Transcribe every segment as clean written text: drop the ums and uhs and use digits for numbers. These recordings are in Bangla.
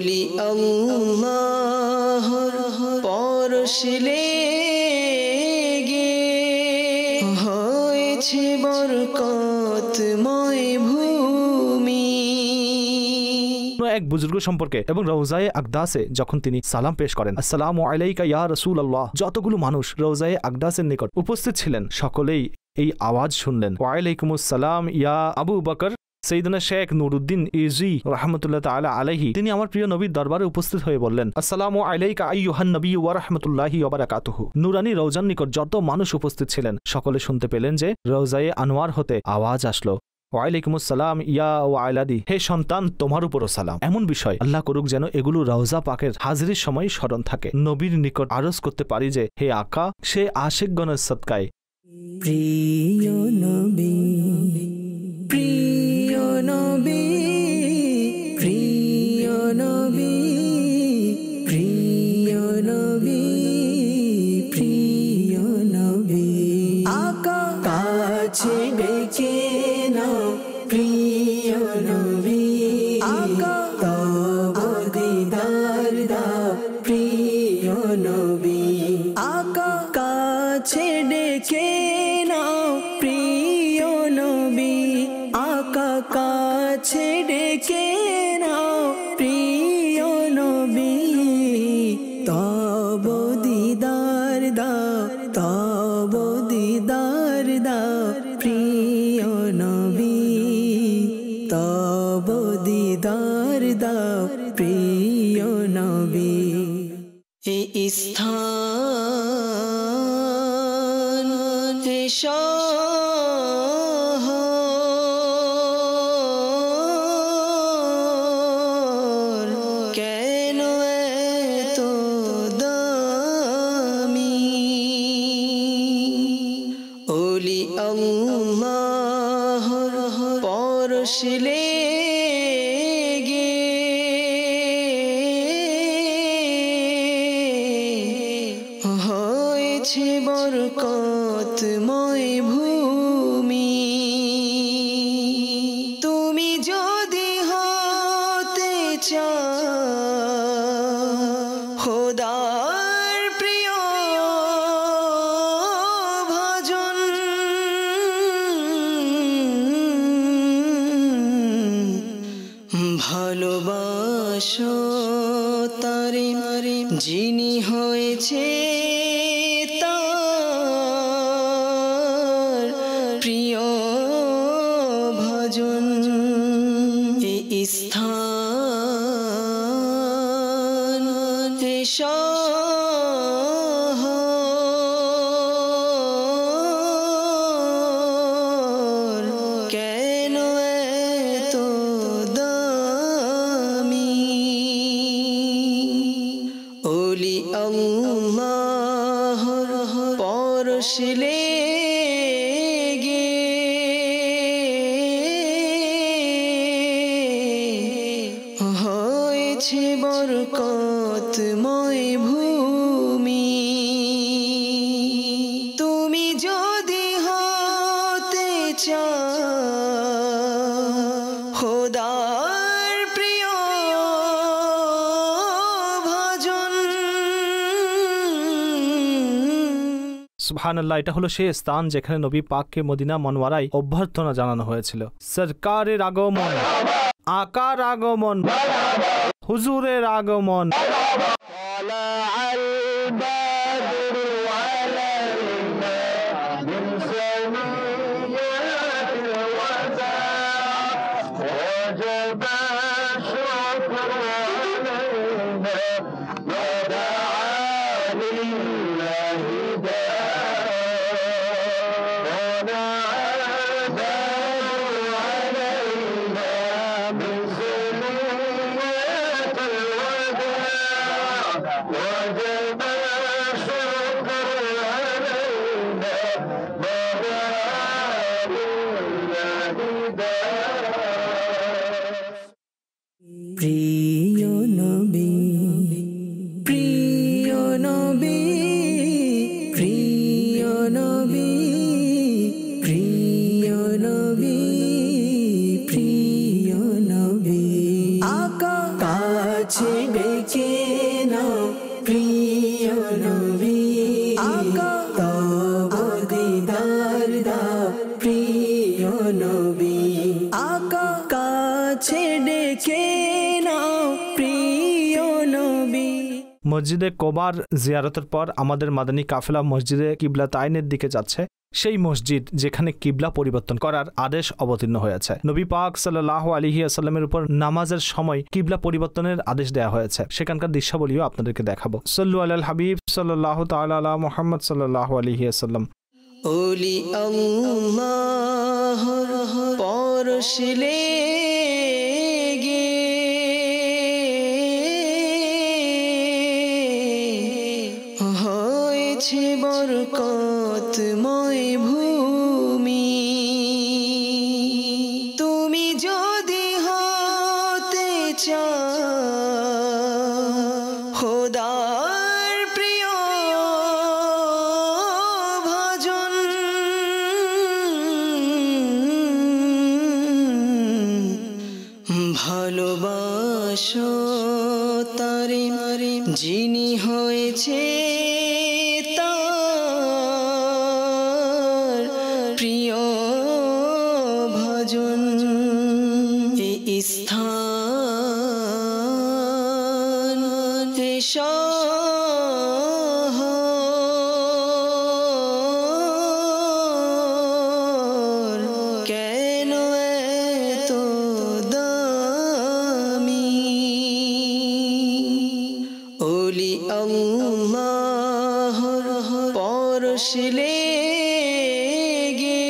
ওলি আল্লাহর পরশ লেগে হয়েছে বরকতময় ভূমি। এক বুজুর্গ সম্পর্কে এবং রওজায়ে আকদাসে যখন তিনি সালাম পেশ করেন, আসসালামু আলাইকা ইয়া রাসূলুল্লাহ, যতগুলো মানুষ রওজায়ে আকদাসের নিকট উপস্থিত ছিলেন সকলেই এই আওয়াজ শুনলেন, ওয়া আলাইকুমুস সালাম ইয়া আবু বকর। সৈয়দনা শেখ নুরুদ্দিন ইজি রাহমাতুল্লাহ তাআলা আলাইহি তিনি আমার প্রিয় নবীর দরবারে উপস্থিত হয়ে বললেন, আসসালামু আলাইকা আইয়ুহান নবী ওয়া রাহমাতুল্লাহি ওয়া বারাকাতুহু। নূরানী রওজার নিকট যত মানুষ উপস্থিত ছিলেন সকলে শুনতে পেলেন যে রওজায়ে আনোয়ার হতে আওয়াজ আসলো, ওয়ালাইকুমুস সালাম ইয়া ওয়ালাদি, হে সন্তান তোমার উপরও সালাম। এমন বিষয় আল্লাহ করুক যেন এগুলো রওজা পাকের হাজিরির সময় স্মরণ থাকে। নবীর নিকট আরজ করতে পারি যে হে আকা, সে আশিকগণের সদকায় প্রিয় নবী, প্রিয় নবী, প্রিয় নবী, প্রিয় নবী, প্রিয় নবী, আকা কাছে ডেকে নাও প্রিয় নবী, আকা তব দিদার দাও প্রিয় নবী, আকা কাছে ডেকে নাও প্রিয় নবী, আকা কাছে ডেকে নাও প্রিয় নবী, তব দিদার দাও, তব দিদার দাও প্রিয় নবী, তব দিদার দাও প্রিয় নবী। এই স্থান শহর কেন এত দামি, ওলি আল্লাহর পরশ লেগে হয়েছে বরকতময় ভূমি। তুমি যদি হতে চাও খোদার প্রিয় ভজন, ভালোবাসো তারে যিনি হয়েছে তার প্রিয় ভজন। এই স্থান শহর কেন এত দামি, ওলি আল্লাহর পরশ লেগে হয়েছে বরকতময় ভূমি। তুমি যদি হতে চাও খোদার প্রিয় ভজন। সুবহানাল্লাহ, এটা হলো সেই স্থান যেখানে নবী পাককে মদিনা মনওয়ারায় অভ্যর্থনা জানানো হয়েছিল। সরকারের আগমন, আকার আগমন, হুজুরের আগমন। কাছে ডেকে নাও প্রিয় নবী আকা তব দিদার দাও প্রিয় নবী আকা কাছে ডেকে নাও প্রিয় নবী। মসজিদে কোবার জিয়ারতের পর আমাদের মাদানী কাফেলা মসজিদে কিবলাতাইনের দিকে যাচ্ছে, সেই মসজিদ যেখানে কিবলা পরিবর্তন করার আদেশ অবতীর্ণ হয়েছে। নবী পাক সাল্লাল্লাহু আলাইহি ওয়াসাল্লামের উপর নামাজের সময় কিবলা পরিবর্তনের আদেশ দেওয়া হয়েছে, সেখানকার দৃশ্যাবলীও আপনাদেরকে দেখাবো। সাল্লু আলাল হাবিব সাল্লাল্লাহু তাআলা আলা মুহাম্মদ সাল্লাল্লাহু আলাইহি ওয়াসাল্লাম। ওলি আল্লাহর পরশলে গে হয়েছে বরকতময় ভূমি, তুমি যদি হতে চাও খোদার প্রিয় ভজন, ভালোবাসো তারে যিনি হয়েছে তার প্রিয় ভজন। এই স্থান শহর কেন এত দামি, ওলি আল্লাহর পরশলে গে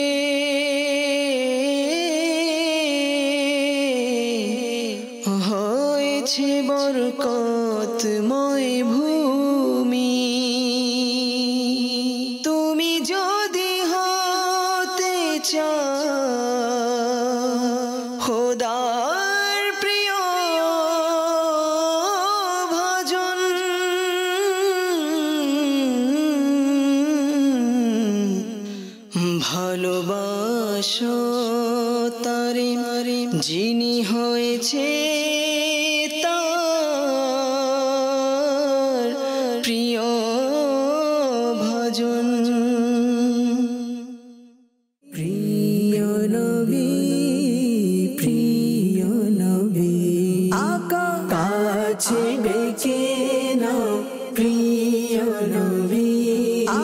হয়েছে বরকতময় ভূমি, তুমি যদি হতে চাও খোদার প্রিয় ভজন, ভালোবাসো তারে যিনি হয়েছে তার প্রিয় ভজন। প্রিয় নবী প্রিয় নবী আকা কাছে ডেকে নাও প্রিয় নবী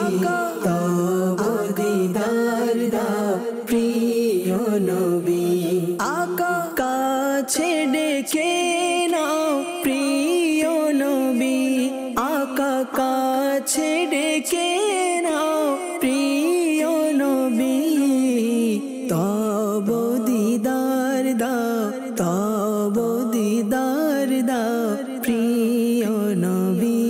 আকা তব দিদার দাও প্রিয় নবী আকা কাছে ডেকে নাও প্রিয় নবী আকা কাছে ডেকে নাও প্রিয় নবী, তব দিদার দাও তব দিদার দাও প্রিয় নবী,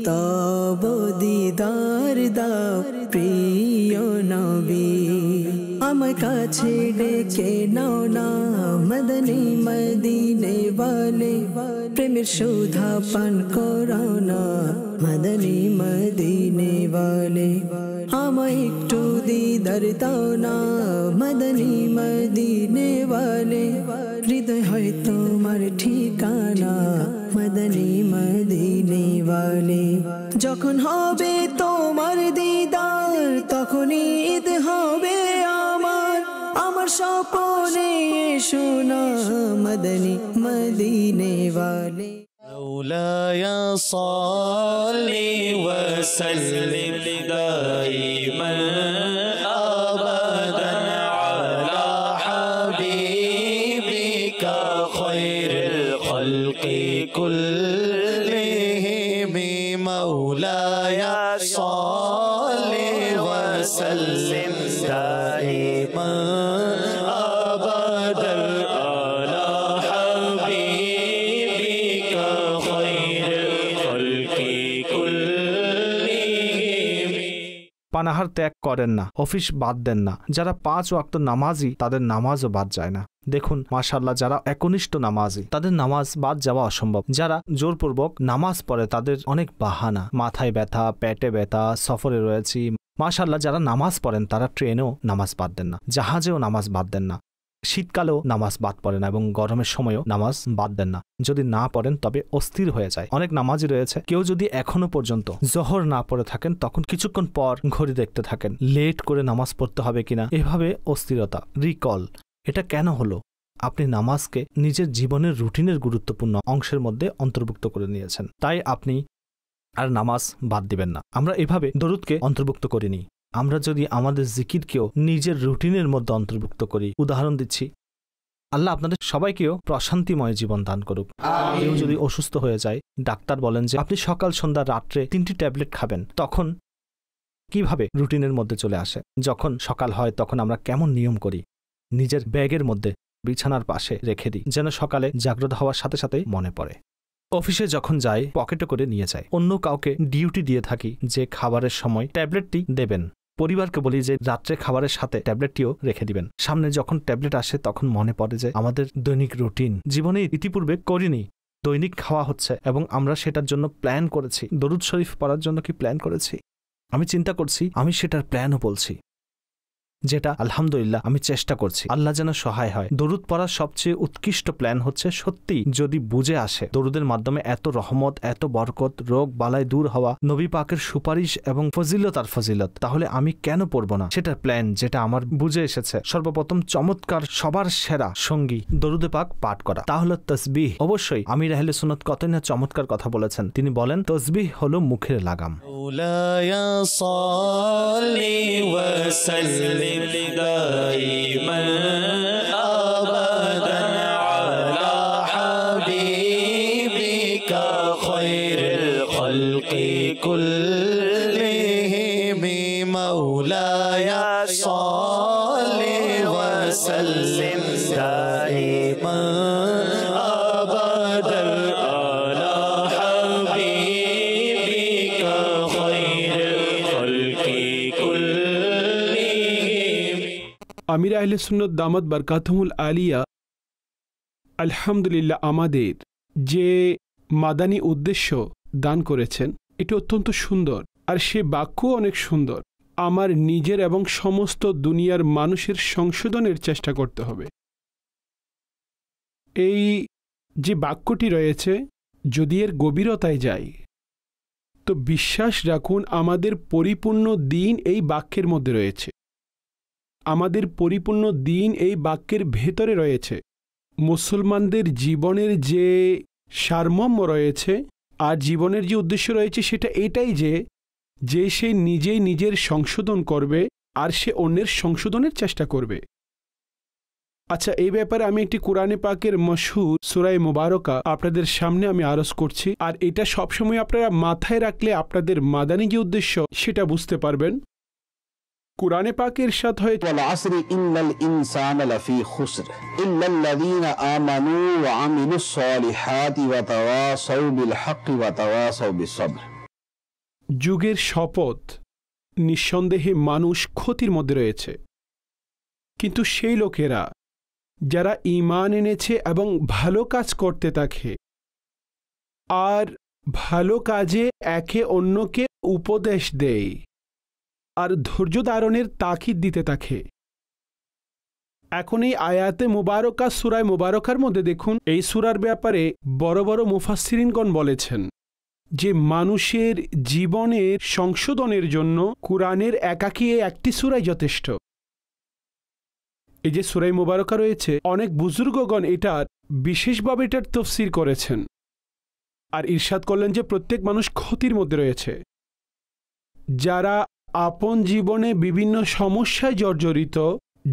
তব দিদার দাও প্রিয় নবী। আমার কাছে ডেকে নাও না মদনী মদিনে वाले প্রেমের সুধা পান করাও না মদনী মদিনে वाले, আমায় একটু দিদার দাও না মদনী মদিনে वाले, হৃদয় হয় তোমার ঠিকানা মদনী মদিনে वाले, যখন হবে তোমার দিদার তখন ঈদ হবে আমার, আমার স্বপ্নে শোনা মদনী মদিনে वाले। مولاي صل وسلم دائما أبدا على حبيبك خير الخلق كلهم، مولاي صل وسلم دائما أبدا على حبيبك خير الخلق كلهم। পানাহার ত্যাগ করেন না, অফিস বাদ দেন না, যারা 5 ওয়াক্ত নামাজি তাদের নামাজও বাদ যায় না। দেখুন মাশাআল্লাহ, যারা একনিষ্ঠ নামাজি তাদের নামাজ বাদ যাওয়া অসম্ভব। যারা জোরপূর্বক নামাজ পড়ে তাদের অনেক বাহানা, মাথায় ব্যথা, পেটে ব্যথা, সফরে রয়েছি। মাশাআল্লাহ, যারা নামাজ পড়েন তারা ট্রেনেও নামাজ বাদ দেন না, জাহাজেও নামাজ বাদ দেন না। শীতকালেও নামাজ বাদ পড়ে না এবং গরমের সময়ও নামাজ বাদ দেন না। যদি না পড়েন তবে অস্থির হয়ে যায়। অনেক নামাজি রয়েছে, কেউ যদি এখনো পর্যন্ত জোহর না পড়ে থাকেন তখন কিছুক্ষণ পর ঘড়ি দেখতে থাকেন, লেট করে নামাজ পড়তে হবে কিনা, এভাবে অস্থিরতা। রিকল, এটা কেন হলো? আপনি নামাজকে নিজের জীবনের রুটিনের গুরুত্বপূর্ণ অংশের মধ্যে অন্তর্ভুক্ত করে নিয়েছেন, তাই আপনি আর নামাজ বাদ দিবেন না। আমরা এভাবে দরুদকে অন্তর্ভুক্ত করিনি। আমরা যদি আমাদের জিকিরকেও নিজের রুটিনের মধ্যে অন্তর্ভুক্ত করি, উদাহরণ দিচ্ছি, আল্লাহ আপনাদের সবাইকেও প্রশান্তিময় জীবন দান করুক। কেউ যদি অসুস্থ হয়ে যায়, ডাক্তার বলেন যে আপনি সকাল সন্ধ্যা রাত্রে 3টি ট্যাবলেট খাবেন, তখন কিভাবে রুটিনের মধ্যে চলে আসে? যখন সকাল হয় তখন আমরা কেমন নিয়ম করি? নিজের ব্যাগের মধ্যে বিছানার পাশে রেখে দিই, যেন সকালে জাগ্রত হওয়ার সাথে সাথেই মনে পড়ে। অফিসে যখন যাই পকেটে করে নিয়ে যাই। অন্য কাউকে ডিউটি দিয়ে থাকি যে খাবারের সময় ট্যাবলেটটি দেবেন। পরিবারকে বলি যে রাত্রে খাবারের সাথে ট্যাবলেটটিও রেখে দিবেন। সামনে যখন ট্যাবলেট আসে তখন মনে পড়ে যে আমাদের দৈনিক রুটিন জীবনে ইতিপূর্বে করিনি, দৈনিক খাওয়া হচ্ছে এবং আমরা সেটার জন্য প্ল্যান করেছি। দরুদ শরীফ পড়ার জন্য কি প্ল্যান করেছি? আমি চিন্তা করছি, আমি সেটার প্ল্যানও বলছি, যেটা আলহামদুলিল্লাহ আমি চেষ্টা করছি। আল্লাহ যেন সহায় হয়। দরুদ পড়ার সবচেয়ে উৎকৃষ্ট প্ল্যান হচ্ছে সত্যি যদি বুঝে আসে দরুদের মাধ্যমে এত রহমত, এত বরকত, রোগ বালাই দূর হওয়া, নবী পাকের সুপারিশ এবং ফজিলত আর ফজিলত, তাহলে আমি কেন পড়ব না? সেটার প্ল্যান যেটা আমার বুঝে এসেছে, সর্বপ্রথম চমৎকার সবার সেরা সঙ্গী দরুদে পাক পাঠ করা, তা হলো তসবিহ। অবশ্যই আমির আহলে সুন্নাত কতই না চমৎকার কথা বলেছেন। তিনি বলেন তসবিহ হলো মুখের লাগাম। دائما أبدا على حبيبك خير الخلق كلهم مولاي صل وسلم دائما أبدا على حبيبك خير الخلق كلهم। আমির আহলে সুন্নাত দামাত বারকাতুহুল আলিয়া আলহামদুলিল্লাহ আমাদের যে মাদানী উদ্দেশ্য দান করেছেন এটা অত্যন্ত সুন্দর, আর সে বাক্য অনেক সুন্দর। আমার নিজের এবং সমস্ত দুনিয়ার মানুষের সংশোধনের চেষ্টা করতে হবে। এই যে বাক্যটি রয়েছে যদি এর গভীরতায় যাই তো বিশ্বাস রাখুন আমাদের পরিপূর্ণ দিন এই বাক্যের মধ্যে রয়েছে। আমাদের পরিপূর্ণ দিন এই বাক্যের ভেতরে রয়েছে। মুসলমানদের জীবনের যে সারমর্ম রয়েছে আর জীবনের যে উদ্দেশ্য রয়েছে সেটা এটাই যে সে নিজেই নিজের সংশোধন করবে আর সে অন্যের সংশোধনের চেষ্টা করবে। আচ্ছা, এই ব্যাপারে আমি একটি কোরআনে পাকের মশহুর সূরা মুবারকা আপনাদের সামনে আমি আরজ করছি, আর এটা সবসময় আপনারা মাথায় রাখলে আপনাদের মাদানী যে উদ্দেশ্য সেটা বুঝতে পারবেন। কুরআনে পাকে ইরশাদ হয়েছে ওয়াল আসরি ইন্নাল ইনসানা লাফি খুসর ইল্লাল্লাযীনা আমানু ওয়া আমিলুস সলিহাতি ওয়া তাওয়াসাউ বিল হাক্কি ওয়া তাওয়াসাউ বিস সবর। যুগের শপথ, নিঃসন্দেহে মানুষ ক্ষতির মধ্যে রয়েছে, কিন্তু সেই লোকেরা যারা ঈমান এনেছে এবং ভালো কাজ করতে থাকে আর ভালো কাজে একে অন্যকে উপদেশ দেয় আর ধৈর্য ধারণের তাকিদ দিতে থাকে। এখন এই আয়াতে মুবারকা সূরা মুবারকার মধ্যে দেখুন, এই সূরার ব্যাপারে বড় বড় মুফাসসিরিনগণ বলেছেন যে মানুষের জীবনের সংশোধনের জন্য কুরআনের একাকী একটি সূরাই যথেষ্ট। এই যে সূরা মুবারকা রয়েছে, অনেক বুজুর্গগণ এটার বিশেষভাবে এটার তাফসীর করেছেন আর ইরশাদ করলেন যে প্রত্যেক মানুষ ক্ষতির মধ্যে রয়েছে। যারা আপন জীবনে বিভিন্ন সমস্যায় জর্জরিত,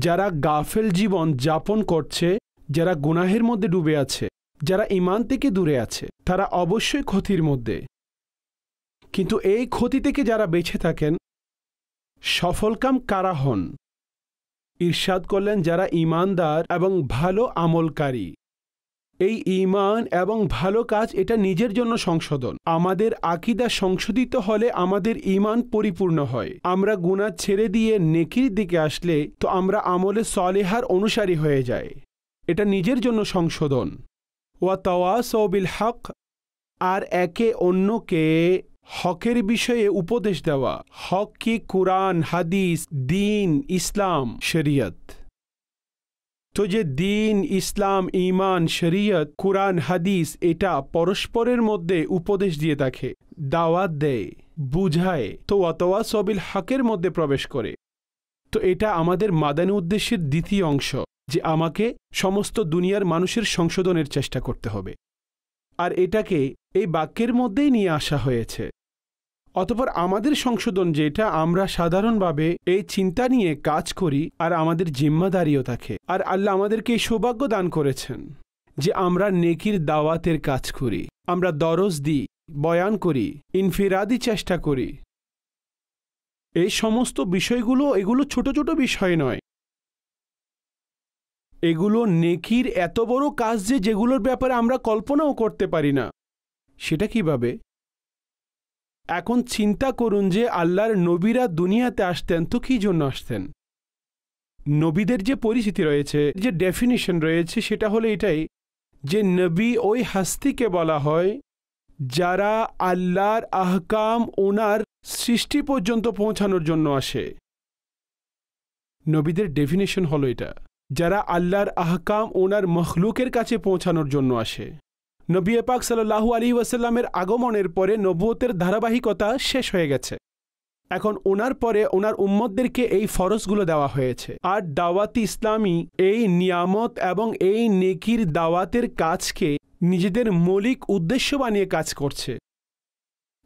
যারা গাফেল জীবন যাপন করছে, যারা গুনাহের মধ্যে ডুবে আছে, যারা ঈমান থেকে দূরে আছে, তারা অবশ্যই ক্ষতির মধ্যে। কিন্তু এই ক্ষতি থেকে যারা বেঁচে থাকেন, সফলকাম কারা হন? ইরশাদ করলেন যারা ঈমানদার এবং ভালো আমলকারী। এই ঈমান এবং ভালো কাজ এটা নিজের জন্য সংশোধন। আমাদের আকীদা সংশোধিত হলে আমাদের ঈমান পরিপূর্ণ হয়। আমরা গুনাহ ছেড়ে দিয়ে নেকির দিকে আসলে তো আমরা আমলে সালেহার অনুসারী হয়ে যাই। এটা নিজের জন্য সংশোধন। ওয়া তাওয়াসাউ বিল হক, আর একে অন্যকে হকের বিষয়ে উপদেশ দেওয়া। হক কি? কুরআন, হাদিস, দ্বীন, ইসলাম, শরীয়ত। তো যে দিন, ইসলাম, ঈমান, শরীয়ত, কুরআন, হাদিস এটা পরস্পরের মধ্যে উপদেশ দিয়ে থাকে, দাওয়াত দেয়, বুঝায়, তো ওয়াতাওয়াসাউ বিল হকের মধ্যে প্রবেশ করে। তো এটা আমাদের মাদানী উদ্দেশ্যের দ্বিতীয় অংশ, যে আমাকে সমস্ত দুনিয়ার মানুষের সংশোধনের চেষ্টা করতে হবে, আর এটাকে এই বাক্যের মধ্যেই নিয়ে আসা হয়েছে। অতঃপর আমাদের সংশোধন যেটা, আমরা সাধারণভাবে এই চিন্তা নিয়ে কাজ করি আর আমাদের জিম্মাদারিও থাকে। আর আল্লাহ আমাদেরকে এই সৌভাগ্য দান করেছেন যে আমরা নেকির দাওয়াতের কাজ করি, আমরা দরজ দিই, বয়ান করি, ইনফিরাদি চেষ্টা করি। এই সমস্ত বিষয়গুলো, এগুলো ছোট ছোট বিষয় নয়, এগুলো নেকির এত বড় কাজ যে যেগুলোর ব্যাপারে আমরা কল্পনাও করতে পারি না। সেটা কিভাবে? এখন চিন্তা করুন যে আল্লাহর নবীরা দুনিয়াতে আসতেন তো কি জন্য আসতেন? নবীদের যে পরিচিতি রয়েছে, যে ডেফিনিশন রয়েছে, সেটা হলো এটাই যে নবী ওই হাস্তিকে বলা হয় যারা আল্লাহর আহকাম ওনার সৃষ্টি পর্যন্ত পৌঁছানোর জন্য আসে। নবীদের ডেফিনেশন হলো এটা, যারা আল্লাহর আহকাম ওনার মখলুকের কাছে পৌঁছানোর জন্য আসে। নবী পাক সাল্লাল্লাহু আলাইহি ওয়াসাল্লামের আগমনের পরে নবুয়তের ধারাবাহিকতা শেষ হয়ে গেছে। এখন ওনার পরে ওনার উম্মতদেরকে এই ফরজগুলো দেওয়া হয়েছে। আর দাওয়াতি ইসলামী এই নিয়ামত এবং এই নেকির দাওয়াতের কাজকে নিজেদের মৌলিক উদ্দেশ্য বানিয়ে কাজ করছে।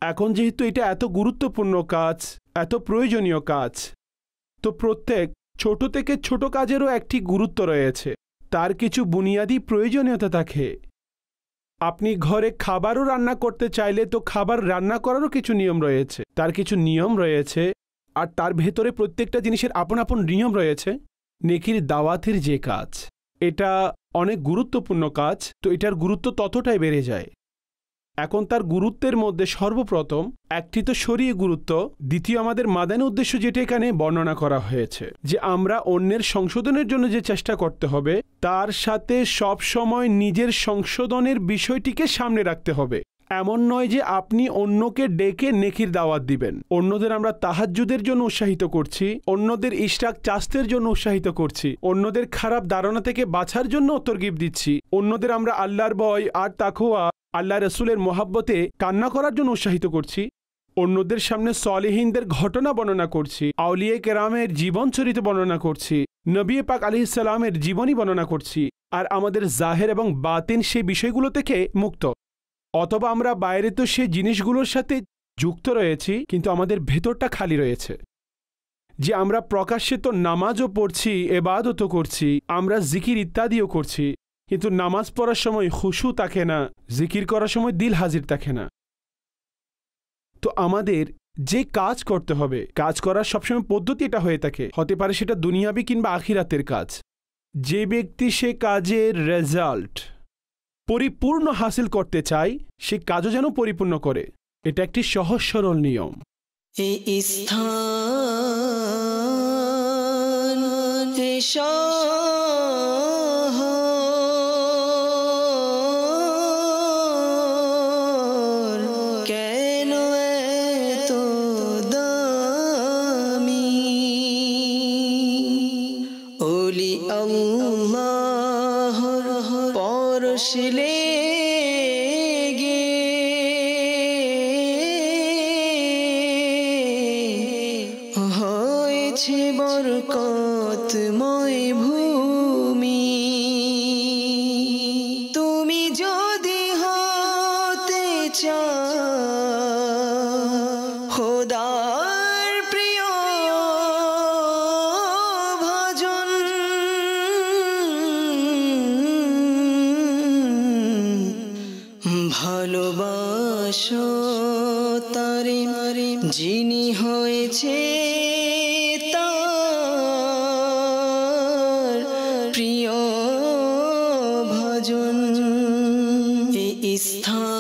এখন যেহেতু এটা এত গুরুত্বপূর্ণ কাজ, এত প্রয়োজনীয় কাজ, তো প্রত্যেক ছোট থেকে ছোট কাজেরও একটি গুরুত্ব রয়েছে, তার কিছু বুনিয়াদি প্রয়োজনীয়তা থাকে। আপনি ঘরে খাবারও রান্না করতে চাইলে তো খাবার রান্না করারও কিছু নিয়ম রয়েছে, তার কিছু নিয়ম রয়েছে, আর তার ভেতরে প্রত্যেকটা জিনিসের আপন আপন নিয়ম রয়েছে। নেকির দাওয়াতের যে কাজ, এটা অনেক গুরুত্বপূর্ণ কাজ, তো এটার গুরুত্ব ততটাই বেড়ে যায়। এখন তার গুরুত্বের মধ্যে সর্বপ্রথম একটি তো শরীয়ী গুরুত্ব, দ্বিতীয় আমাদের মাদানী উদ্দেশ্য যেটা এখানে বর্ণনা করা হয়েছে, যে আমরা অন্যের সংশোধনের জন্য যে চেষ্টা করতে হবে, তার সাথে সব সময় নিজের সংশোধনের বিষয়টিকে সামনে রাখতে হবে। এমন নয় যে আপনি অন্যকে ডেকে নেকির দাওয়াত দিবেন, অন্যদের আমরা তাহাজ্জুদের জন্য উৎসাহিত করছি, অন্যদের ইশরাক চাস্তের জন্য উৎসাহিত করছি, অন্যদের খারাপ ধারণা থেকে বাঁচার জন্য তরগিব দিচ্ছি, অন্যদের আমরা আল্লাহর ভয় আর তাকওয়া, আল্লাহ রসুলের মোহাব্বতে কান্না করার জন্য উৎসাহিত করছি, অন্যদের সামনে সলিহিনদের ঘটনা বর্ণনা করছি, আউলিয়া কেরামের জীবন চরিত বর্ণনা করছি, নবী পাক আলাইহিস সালামের জীবনী বর্ণনা করছি, আর আমাদের জাহের এবং বাতিন সেই বিষয়গুলো থেকে মুক্ত। অথবা আমরা বাইরে তো সেই জিনিসগুলোর সাথে যুক্ত রয়েছি, কিন্তু আমাদের ভেতরটা খালি রয়েছে। যে আমরা প্রকাশ্যে তো নামাজও পড়ছি, ইবাদতও করছি, আমরা জিকির ইত্যাদিও করছি, কিন্তু নামাজ পড়ার সময় খুশু থাকে না, জিকির করার সময় দিল হাজির থাকে না। তো আমাদের যে কাজ করতে হবে, কাজ করার সবসময় পদ্ধতি এটা হয়ে থাকে, হতে পারে সেটা দুনিয়াবি কিংবা আখিরাতের কাজ। যে ব্যক্তি সে কাজের রেজাল্ট পরিপূর্ণ হাসিল করতে চায়, সে কাজও যেন পরিপূর্ণ করে। এটা একটি সহজ সরল নিয়ম। এই স্থান কেন এত দামি, ওলি আল্লাহর পরশ লেগে হয়েছে বরকতময় ভূমি। তুমি যদি হতে চাও খোদার প্রিয় ভজন, ভালোবাসো তারে যিনি হয়েছে তার প্রিয় ভজন। এই স্থান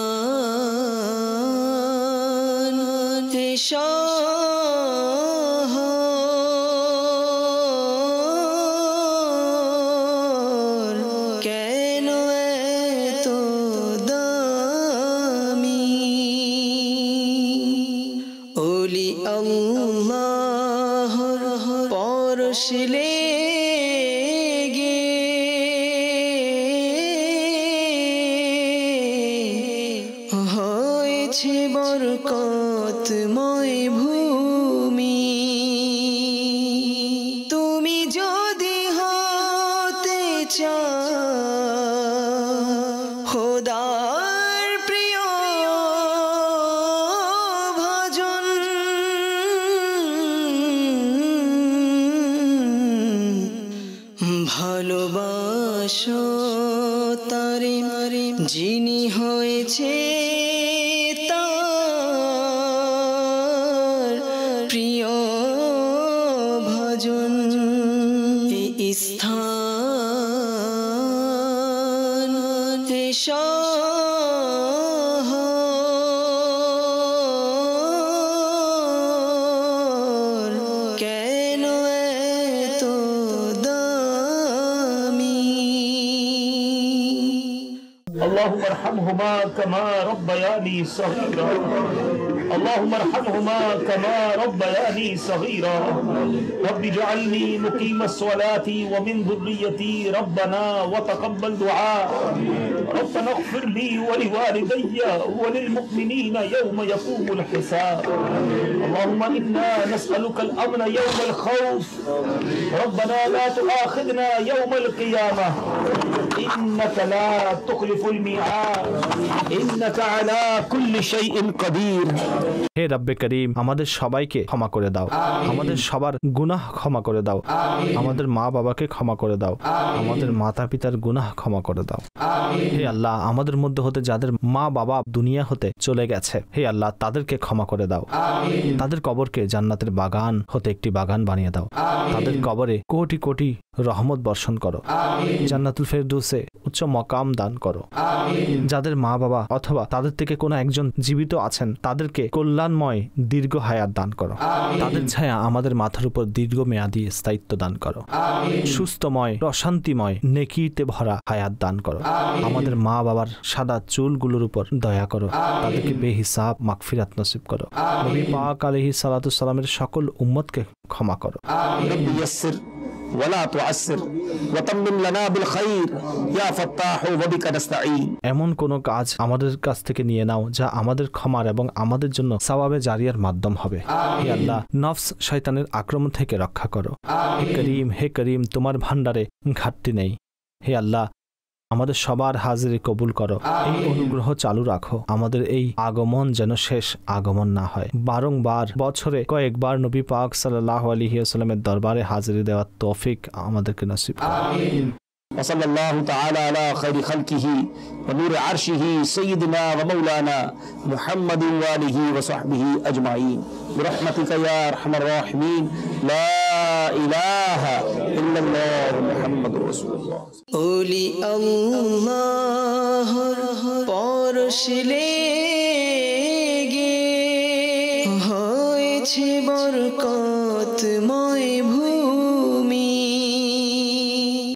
শহর কেন এত দামি, ওলি আল্লাহর পরশ লেগে হয়েছে বরকতময় ভূমি। তুমি যদি হতে চাও খোদার প্রিয় ভজন, ভালোবাসো তারে যিনি হয়েছে তার প্রিয় ভজন। এই স্থান এ শহর কেন এত দামি? اللهم ارحمهما كما ربياني صغيرا اللهم ارحمهما كما ربياني صغيرا رب اجعلني مقيم الصلاة ومن ذريتي ربنا وتقبل دعاء ربنا اغفر لي ولوالدي وللمؤمنين يوم يقوم الحساب اللهم إنا نسألك الأمن يوم الخوف ربنا لا تؤاخذنا يوم القيامة إنك لا تخلف الميعاد إنك على كل شيء قدير। হে রব্বে করিম, আমাদের সবাইকে ক্ষমা করে দাও, আমাদের সবার গুনাহ ক্ষমা করে দাও, আমাদের মা বাবাকে ক্ষমা করে দাও, আমাদের মাতা পিতার গুনাহ ক্ষমা করে দাও। হে আল্লাহ, আমাদের মধ্যে হতে যাদের মা বাবা দুনিয়া হতে চলে গেছে, হে আল্লাহ তাদেরকে ক্ষমা করে দাও, তাদের কবরকে জান্নাতের বাগান হতে একটি বাগান বানিয়ে দাও, তাদের কবরে কোটি কোটি রহমত বর্ষণ করো, জান্নাতুল ফেরদৌসে উচ্চ মকাম দান করো। যাদের মা বাবা অথবা তাদের থেকে কোনো একজন জীবিত আছেন তাদেরকে কল্যাণময় দীর্ঘ হায়াত দান করো, তাদের ছায়া আমাদের মাথার উপর দীর্ঘমেয়াদী স্থায়িত্ব দান করো, সুস্থময় প্রশান্তিময় নেকিতে ভরা হায়াত দান করো। আমাদের মা বাবার সাদা চুলগুলোর উপর দয়া করো, তাদেরকে বেহিসাব মাগফিরাত নসিব করো। নবী পাক আলাইহিস সালাতু সালামের সকল উম্মতকে ক্ষমা করো। رب يسر ولا تعسر وتمم لنا بالخير يا فتاح وبك نستعين। এমন কোন কাজ আমাদের কাছ থেকে নিয়ে নাও যা আমাদের ক্ষমার এবং আমাদের জন্য সওয়াবে জারিয়ার মাধ্যম হবে। হে আল্লাহ, নফস শয়তানের আক্রমণ থেকে রক্ষা করো। হে করিম, তোমার ভান্ডারে ঘাটতি নেই। হে আল্লাহ, আমাদের সবার হাজিরি কবুল করো, এই অনুগ্রহ চালু রাখো, আমাদের এই আগমন যেন শেষ আগমন না হয়। বারংবার বছরে কয়েকবার নবী পাক সাল্লাল্লাহু আলাইহি ওয়াসাল্লামের দরবারে হাজিরি দেওয়ার তৌফিক আমাদেরকে নসিব করো। وصلى الله تعالى على خير خلقه ونور عرشه سيدنا ومولانا محمد وآله وصحبه أجمعين برحمتك يا أرحم الراحمين لا إله إلا الله محمد رسول الله। ওলি আল্লাহর পরশ লেগে হয়েছে বরকতময়